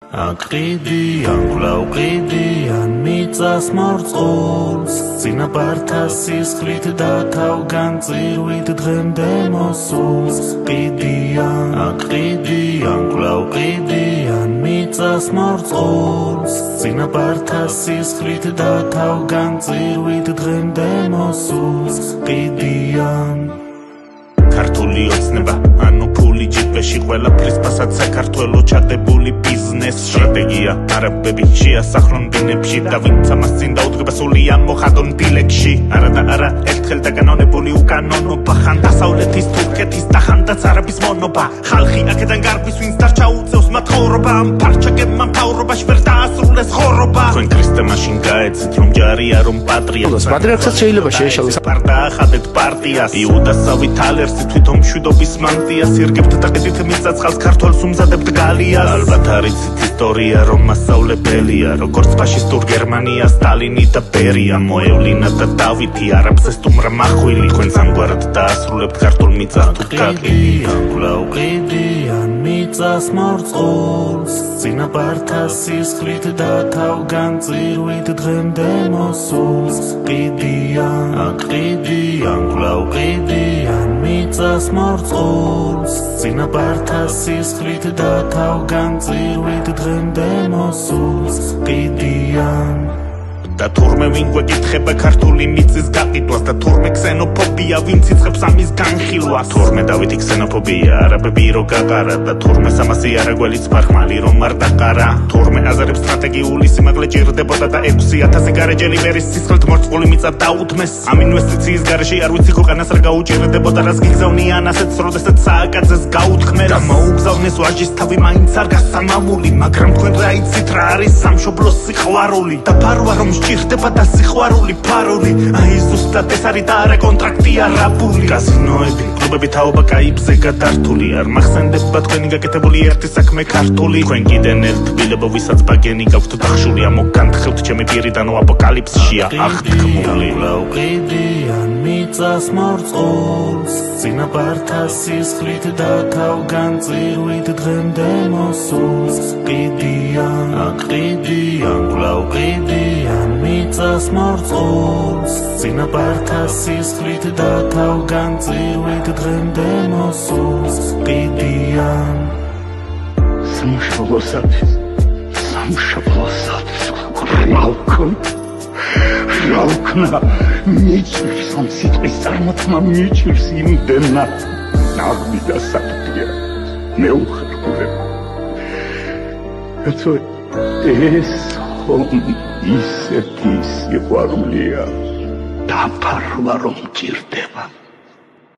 აკრიდიან გლავყიდიან მიწას მორწყულს წინაპართა სისხლით და თავგან წირვით დღემდე მოსულს ყიდიან აკრიდიან გლავყიდიან მიწას მორწყულს წინაპართა სისხლით და თავგან წირვით დღემდე მოსულს ყიდიან ქართული ოცნება ანუ ფული ჯიპეში ყველაფრის ფასად საქართველოს ჩადებული ბიზნეს სტრატეგია არაბები შეასახლონ დინებში და ვინც ამას წინ დაუდგება სულია მოხადონ დილეგში არა და არა ერთხელ დაგანონებული უკანონობა ხან დასავლეთის თურქეთის და ხანდაც არაბის მონობა ხალხი აქედან გარბის ვინც დარჩა უწევს მათ ხოვრობა ამ ფარჩაკებმა მთავრობაში ვერ დაასრულეს ღორობა თქვენ ქრისტე მაშინ გაეცით რომ ჯარია რომ პატრიარქსაც შეიძლება შეეშალოს პარტახადეთ პარტიას იუდასავით ალერსი თვითონ მშვიდობის მანტიას ირგებთ და ყიდით მიწაცხალს ქართველს უმზადებთ გალიას ალბათ არიცით ისტორია რომ მასწავლებელია როგორც ფაშისტურ გერმანია სტალინი და ბერია მოევლინა და დავითი არაბს ესტუმრა მახვილი თქვენ სამგვარად დაასრულებთ ქართულ მიწას თუ გაყიდიან გლავყიდიან მიწას მორწყულს წინაპართა სისხლით და თავგან წირვით დღემდე მოსულს ყიდიან აკრიდიან გლავყიდიან მიწას მორწყულს წინაპართა სისხლით და თავგან წირვით დღემდე მოსულს ყიდიან და თურმე ვინ გვეკითხება ქართული მიწის გაყიდვას და თურმე ქსენოფობია ვინც იწყებს ამის განხილვას თურმე დავითი ქსენოფობია არაბები რო გაყარა და თურმე სამასი არაგველიც ფარხმალი რომ არ დაყარა თურმე აზერებს სტრატეგიული სიმაღლე ჭირდებოდა და 6000 გარეჯელი ვერის სისხლით მორწყული მიწა დაუთმეს ამ ინვესტიციის გარეშე არ ვიცი ქვეყანას რა გაუჭირდებოდა რას გიგზავნიან ასეთს როდესაც სააკაძეს გაუთქმეს და მოუგზავნეს ვაჟის თავი მაინც არ გასამამული მაგრამ თქვენ რა იცით რა არის სამშობლოს სიყვარული და ფარვა რომ ჭირდება და სიყვარული ფარული აი ზუსტად ეს არის და არა კონტრაქტი არაბული კაზინოები კლუბები თაობა კაიბზე გადართული არ მახსენდება თქვენი გაკეთებული ერთი საქმე ქართული თქვენ კიდენ ერთ თბილებო ვისაც ბაგენი გაქვთ დახშული ამოგანთხევთ ჩემი პირიდან აპოკალიფსშია აღთქმული გლავყიდიან მიწას მორწყულს წინაპართა სისხლით და თავგან წირვით დღემდე მოსულს ყიდიან აკრიდიან გლავყიდიან მიწას მორწყულს წინაპართა სისხლით და თავგან წირვით დღემდე მოსულს ყიდიან სამშობლოსათვის რავქნა მიჭირს ამ სიტყვის წარმოთმა მიჭირს იმდენად ნაღმი და საფრთხეა მე უხერხულებ რაცო ეს ისეთი სიყვარულია და ფარვა რომ ჭირდება